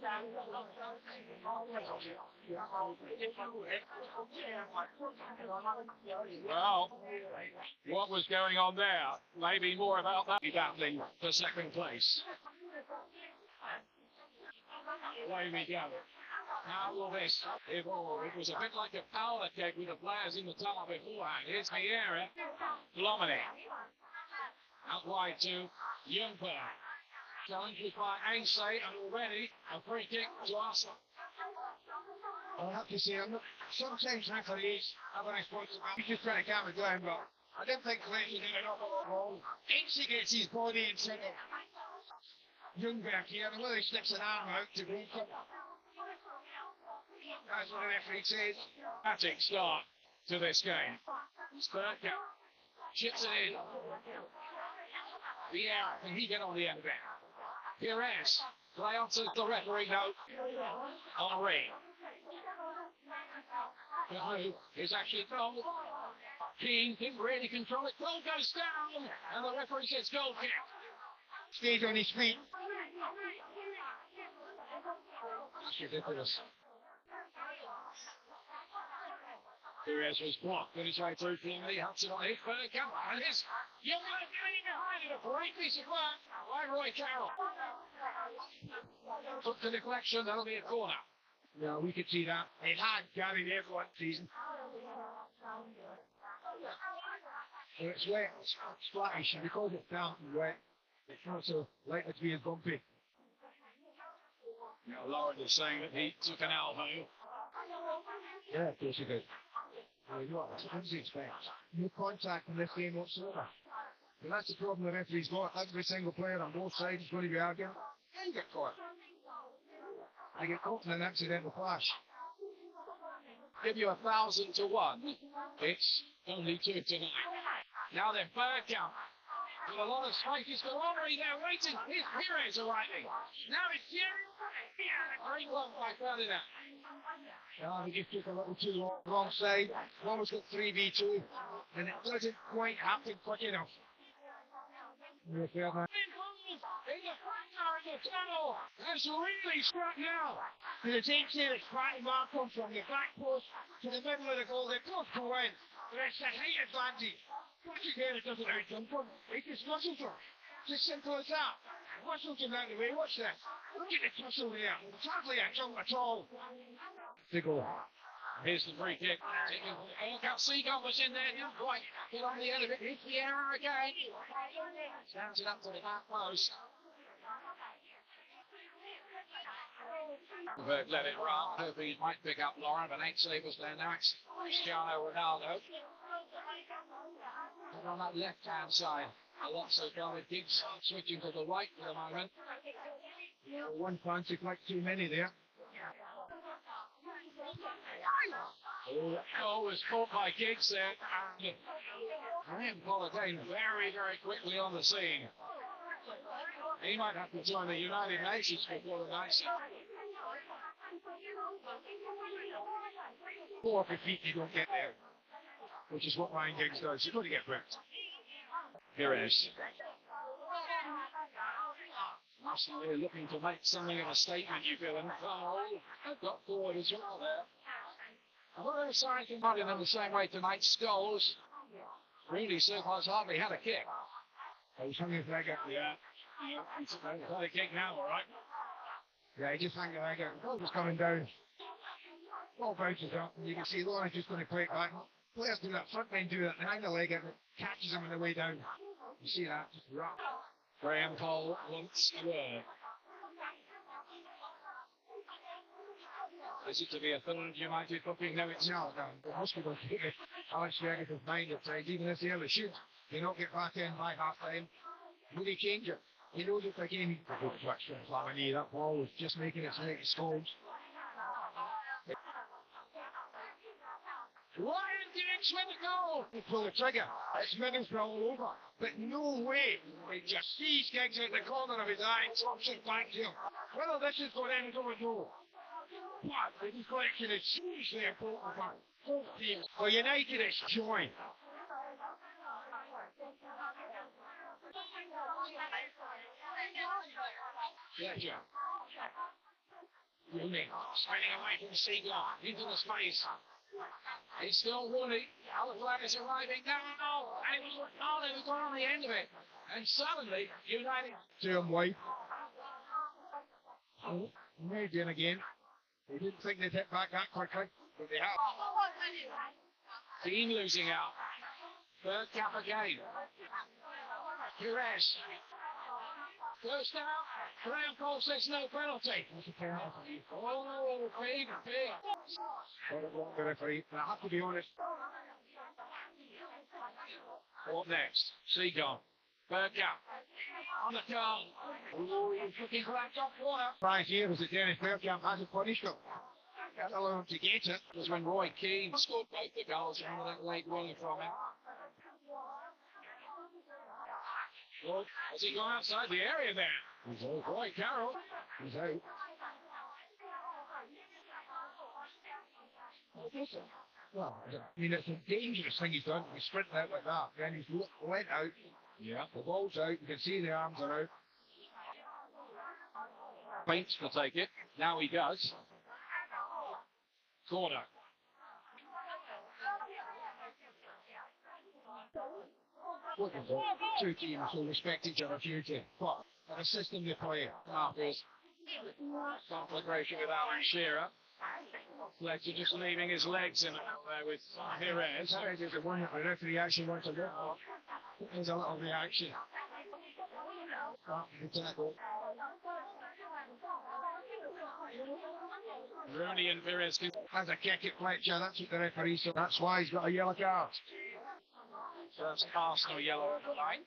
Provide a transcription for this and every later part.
Well, what was going on there? Maybe more about that battling for second place. Away we go. How will this evolve? It was a bit like a powder keg with the players in the tunnel beforehand. Here's Vieira. Blomini. Out wide to Wenger. Challenged by Arsene, and already a free kick to Arsene. I'll have to say, sometimes referees have a responsibility. He's just trying to calm it down, but I don't think Clayton did enough of the ball. Arsene gets his body in center. Ljungberg here, and whether he sticks an arm out to break it. That's what the referee says. Dramatic start to this game. Spurka chips it in. Vieira, can he get on the end of it? Perez, play on to the referee, no. Henri. Who is actually goal. Keane didn't really control it. Goal goes down, and the referee says goal kick. Stays on his feet. That's ridiculous. Perez was blocked on his way through Florida. Hudson on his Ferguson, and his Younger getting behind it. A great piece of work by Roy Carroll. Took the deflection, that'll be a corner. Yeah, we could see that. It had carried everyone season. So it's wet, it's flattish, and because it's damp and wet, it's not so likely to be as bumpy. Now, Lauren is saying that he took an elbow. Yeah, of course he did. What does he expect? No contact in this game whatsoever. And that's the problem the referee's got. Every single player on both sides is going to be arguing. And you get caught. I get caught in an accidental flash. Give you 1,000 to 1. It's only 2 to 9. Now they're back out. With a lot of space for Henri there waiting. Here's Perez arriving. Now it's Vieira. Yeah, great one by Ferdinand. I think he took a little too long, wrong side. Almost got 3v2, and it doesn't quite happen quick enough. Yeah, Ferdinand. In the front in the tunnel. That's really struck now. To the team here, it's Patrick Vieira from the back post to the middle of the goal. They both go in, but it's a height advantage. Patrick Vieira doesn't outjump him. He just muscles him. It's as simple as that. Muscles him out of the way. Watch this. Look at the tussle there. It's hardly a jump at all. The goal. Here's the free kick. Look out, Seagull was in there. Didn't quite get on the end of it. It's the error again. Stands it up to the back post. Berg let it run, hoping he might pick up Lauren, but Ainsley was there now. It's Cristiano Ronaldo. And on that left-hand side, Alonso going with Giggs switching to the right for the moment. One fancy like too many there. Oh, was caught by Giggs there. And Graham Polidane very, very quickly on the scene. He might have to join the United Nations before the night. 4 off your feet, you don't get there. Which is what Ryan Giggs does. You've got to get ripped. Perez. Arsenal looking to make something of a statement, you feel, and they've got forward as well there. I'm not really sorry to run in the same way tonight. Scholes really so far has hardly had a kick. He's hungry for Wenger. Yeah. He's had a kick now, all right. Yeah, he just hung Wenger. The ball was coming down. Ball bounces up, and you can see Lawrence just going to play it back. Players do that, front men do that, they hang the leg and it catches him on the way down. You see that? Just rock. Graham Cole wants a word. Is it to be a third United booking? No, it's not. No, it must be going to hit Alex Ferguson's mind at times, even if they ever shoot. They don't get back in by half time. Will he change it? He knows if again he could touch from Flamini. That ball was just making its way to Scholes. Ryan Giggs with the goal! He pulled the trigger. It's Middlesbrough all over. But no way. He just sees Giggs out the corner of his eye and drops it back to him. Whether this is going to end or no. But the deflection is hugely important for both teams. For United, it's joy. Pleasure. Rooney spinning away from Seagull into the space. It's still Rooney. Other players arriving now. And it was Ronaldo who got on the end of it. And suddenly, United. Turn wide. Maybe in again. They didn't think they'd hit back that quickly, but they have. Keane losing out. Third cap again. Perez. Goes down. Graham Cole says no penalty. Oh, big. The referee, I have to be honest. What next? Seagull. Bergkamp. On the car. Oh, he's looking for that top corner. Right here was that Dennis Bergkamp hasn't punished him. Can't allow him to get it. It was when Roy Keane scored both the goals and one of that late running from him. Well, has he gone outside the area there? He's out. Roy Carroll. He's out. Well, I mean, it's a dangerous thing he's done. He's sprinting out like that. Then he's went out. Yeah. The ball's out. You can see the arms are out. Feints to take it. Now he does. Corner. Two teams who respect each other hugely. But in a system they play. There's conflagration with Alan Shearer. Fletcher just leaving his legs in there with Perez. There's the one that the referee actually wants to look at. There's a little reaction. Rooney and Perez. Has a kick at Fletcher, that's what the referee said. That's why he's got a yellow card. First Arsenal yellow on the line.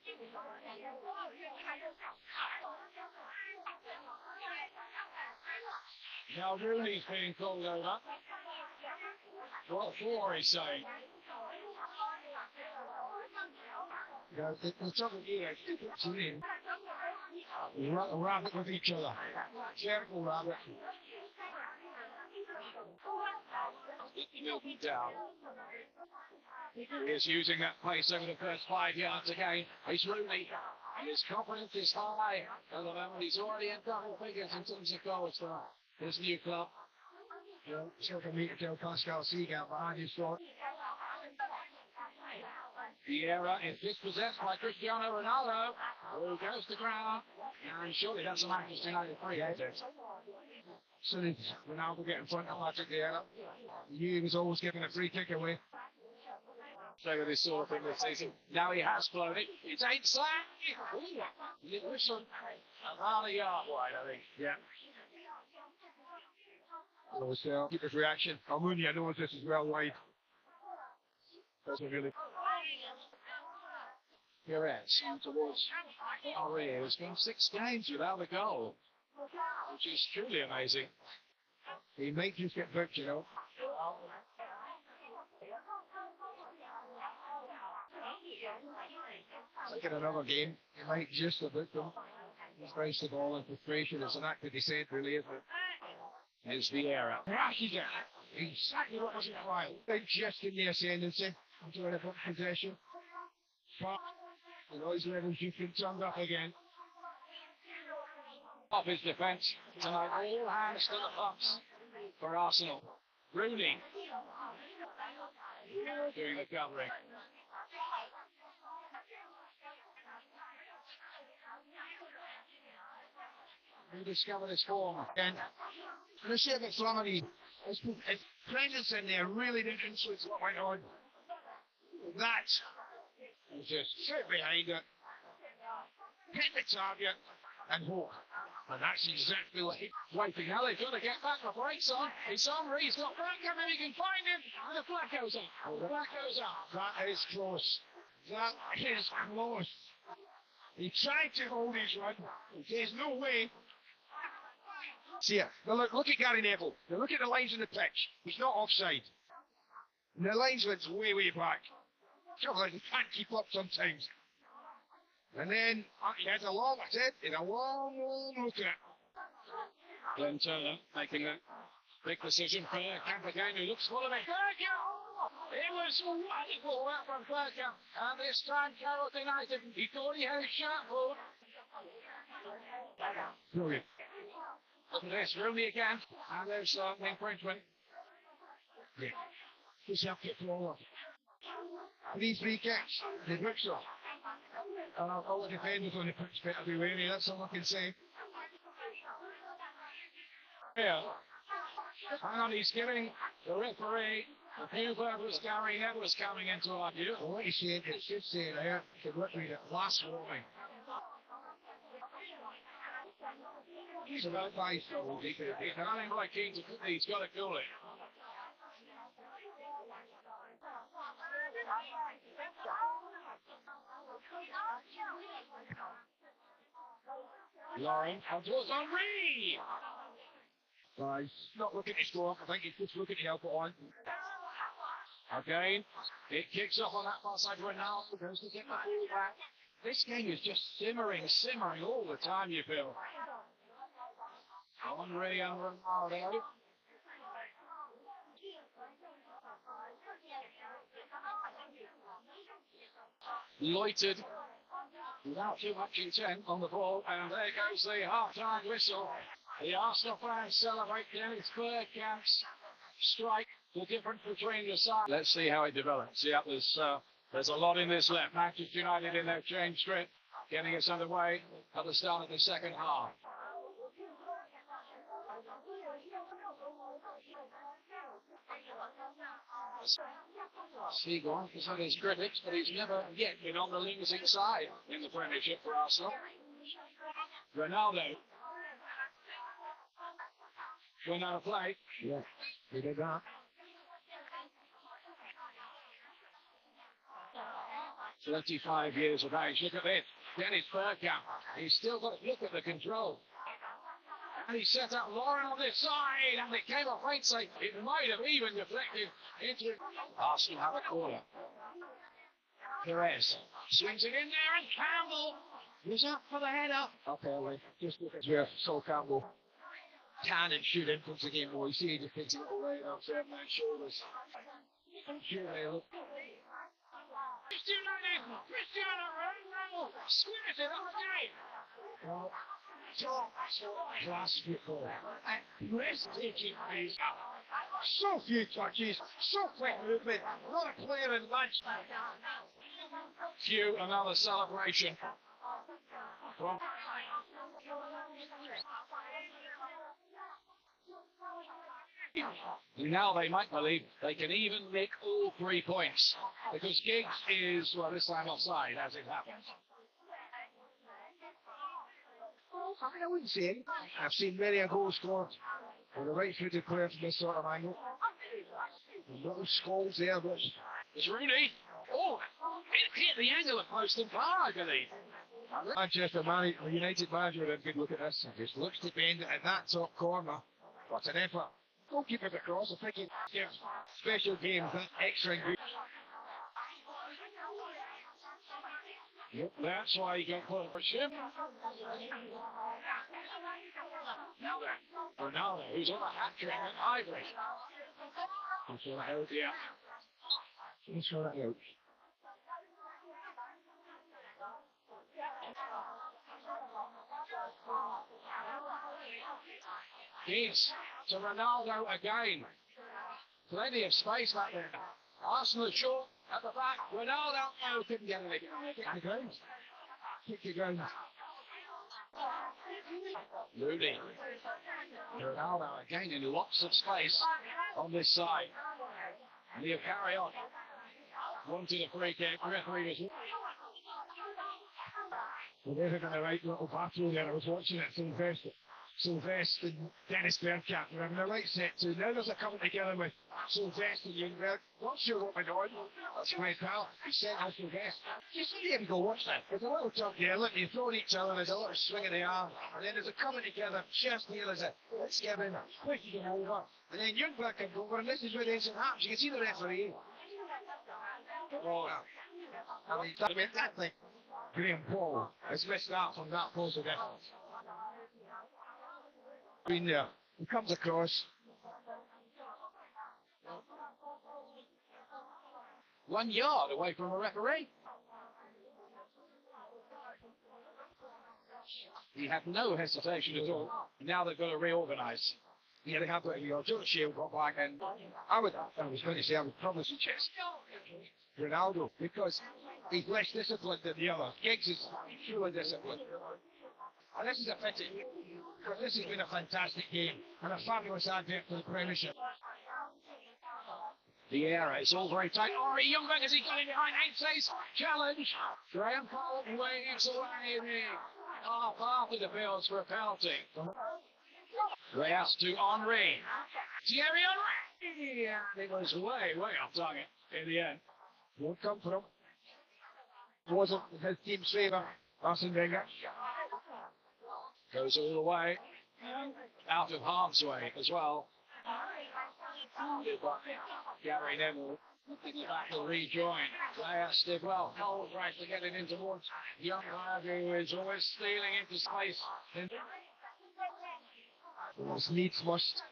Now Rooney's being called over. What for, he's saying? Yeah, the trouble here is rabbit with each other. Careful, rabbit. Down. He is using that pace over the first 5 yards again. It's Rooney. His confidence is high. At the moment, he's already in double figures in terms of goals for his new club. Yeah, still for me to tell Pascal Seagull behind his shot. Vieira is dispossessed by Cristiano Ronaldo, who goes to ground. And surely that's a Manchester United free, isn't it? So did Ronaldo get in front of Patrick Vieira. He knew he was always giving a free kick away. So with this sort of thing this season. Now he has flown it. It's inside. Listen, about a yard wide, I think. Yeah. So, keep his reaction. Almunia knows this is well wide. Doesn't really. Perez towards Henry, who's been 6 games without a goal, which is truly amazing. He might just get booked, you know. Like in another game, he might just have booked him. He's faced the ball in frustration. It's an act of descent, really, isn't it? It's Vieira. Rashes it. Exactly what was required. Big just in the ascendancy. Enjoying a possession. But the noise levels you can turn up again. Off his defence tonight, all hands to the pumps for Arsenal. Rooney doing the covering. Rediscover his form again. And the shape of Flamini, his presence in there really didn't influence what went on. That was just sit behind it, hit the target, and hope. And that's exactly what he. Waiting now, they've got to get back. The brakes on. It's on. He's got Bergkamp if he can find him. And the flag goes up. The flag goes up. That is close. That is close. He tried to hold his run. There's no way. See it. Now look at Gary Neville. Now look at the lines on the pitch. He's not offside. And the linesman's way back. Trouble is, he can't keep up sometimes. And then he has a long, I said, in a long look at it. Glenn Turner making a big decision for Bergkamp again, who looks full of it. Bergkamp! It was wonderful work from Bergkamp. And this time, Carroll denied him. He thought he had his shot pulled. Brilliant. after this. Rooney again, and there's an infringement. Yeah. Just have to get forward. 3 free kicks. The Brixel. All the defenders on the pitch better be wary. That's all I can say. Yeah. And he's giving the referee a few verbal Gary Edwards coming into our view. Well, what he's saying, it should say there, the referee, the last warning. He's about 5 goals. He's running like Keane to put these, got to cool it. Lauren, towards Henry! He's not looking to score, I think he's just looking to help it on. Again, it kicks off on that far side. Ronaldo goes to get the ball back. This game is just simmering all the time, you feel. Henry and Ronaldo. Loitered without too much intent on the ball, and there goes the half-time whistle. The Arsenal fans celebrate Dennis Bergkamp's strike, the difference between the sides. Let's see how it develops. Yeah, there's a lot in this left. Manchester United in their change script, getting us underway at the start of the second half. Seagull has had his critics, but he's never yet been on the losing side in the Premiership for Arsenal. Ronaldo went out of play. Yeah, he did that. "25 years of age. Look at this. Dennis Bergkamp. He's still got to look at the control. And he set up Lauren on this side, and it came off right side. It might have even deflected into Arsene have a corner. Perez swings it in there, and Campbell is up for the header. Okay, just look at where Sol Campbell can and should influence the game. Well, you see he just takes it all right off certain man's shoulders. Cristiano Ronaldo squares it up again. Well, top class football. Breathtaking pace. So few touches, so quick movement. Not a player in lunch. Cue another celebration. From now they might believe they can even nick all 3 points, because Giggs is, well, this time offside as it happens. I wouldn't say it. I've seen many a goal scored with a right-footed player from this sort of angle. Little skulls there, but It's Rooney. Oh, it hit the angle of post and bar, I believe. Manchester United manager had a good look at this. Just looks to bend it in that top corner. What an effort. Goalkeeper across, I think it gives special games that extra good. Yep, that's why you got put for ship. Ronaldo, who's on a hat-trick at Highbury. I'm sure that helps. Yeah. I'm sure that helps. Keane to Ronaldo again. Plenty of space back there. Arsenal short at the back. Ronaldo, no, couldn't get it. Kick the ground. Kick the ground. Rooney. Ronaldo again in lots of space on this side. And he'll carry on. Wanted a free kick. Referee was. Well, they're having a right little battle there. I was watching it. Sylvester and Dennis Bergkamp were having a right set to. Now there's a coming together with Sylvester and Youngberg. Not sure what we're doing. That's my pal. He sent us Sylvester. You see him go watch that. There's a little tug there. Look, you've thrown each other. There's a little swing in the arm. And then there's a coming together. Just here there's a let's give him. Pushing him over. And then Youngberg comes over. And this is where the incident happens. You can see the referee. Oh, I mean, that thing. Graham Paul has missed out from that positive effort. Been there. He comes across. 1 yard away from a referee. He had no hesitation at all. Now they've got to reorganise. Yeah, they have got the John Shield got back, and I was going to say I would probably suggest Ronaldo, because he's less disciplined than the other. Giggs is truly disciplined. And this is a pity, because this has been a fantastic game and a fabulous advert for the Premiership. Vieira, it's all very tight. Ori Youngberg as he got in behind Ainsley's challenge. Graham Poll waves away in the half of the fields for a penalty. Reyes to Henry. Thierry Henry! And it was way off target in the end. Won't come from him. It wasn't his team's favour, Arsene Wenger. Goes all the way. Out of harm's way as well. Gary Neville back to rejoin. Reyes did well. Cole tries to get it in towards Youngberg, who is always stealing into space. It was needs must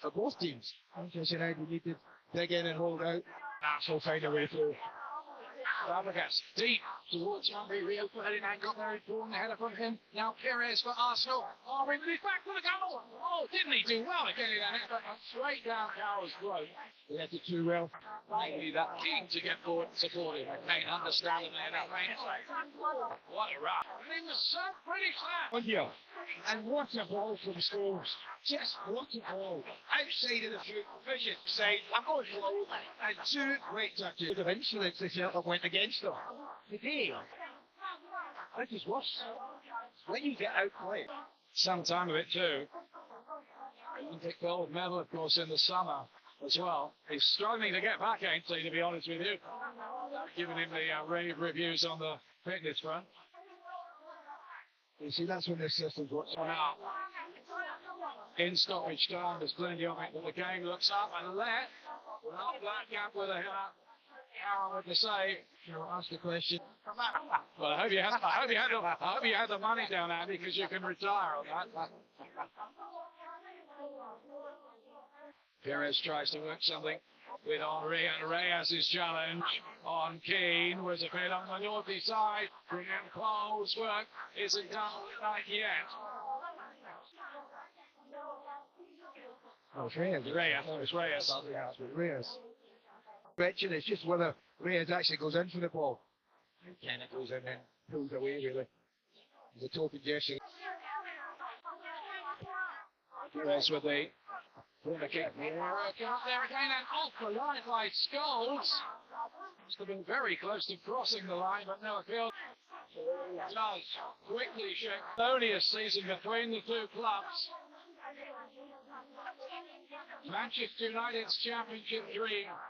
for both teams. Manchester United need to dig in and hold out. That's will find a way through. Fabregas deep towards Henry. Rio Ferdinand got there and drawn the header from him. Now Perez for Arsenal. Henry with his back to the goal. Oh, didn't he do well again in that effort? Straight down Carroll's throat. He left it too well. Maybe that Keane to get forward and support him. Kane understandably enough. What a run. And he was so pretty flat. One here. And what a ball from Scholes. Just what a ball. Outside of the foot, vision side, I'm going to low, and two great touches of insolence the Celtic went against them. Today, this is worse. When you get outplayed. Some time of it too. Olympic gold medal, of course, in the summer as well. He's struggling to get back, Ainsley, to be honest with you. Giving him the rave reviews on the fitness front. You see, that's when the system's what's on now. In stoppage time, there's plenty of it, but the game looks up and left. Well, Blackcap with a header. Aaron with the save. You'll ask the question. Well, I hope you had the money down, Andy, because you can retire on that. Perez tries to work something with Henry, and Reyes' challenge on Keane was a bit on the northeast side. Graham Poll's work isn't done yet. Oh, it's Reyes. It's Reyes. Reyes. Question is just whether Reyes actually goes in for the ball. Kind of goes in and pulls away, really. The token gesture. Perez with the corner kick. There again, and off the line by Scholes. Must have been very close to crossing the line, but no appeal. Does quickly shake. Only a season between the two clubs. Manchester United's championship dream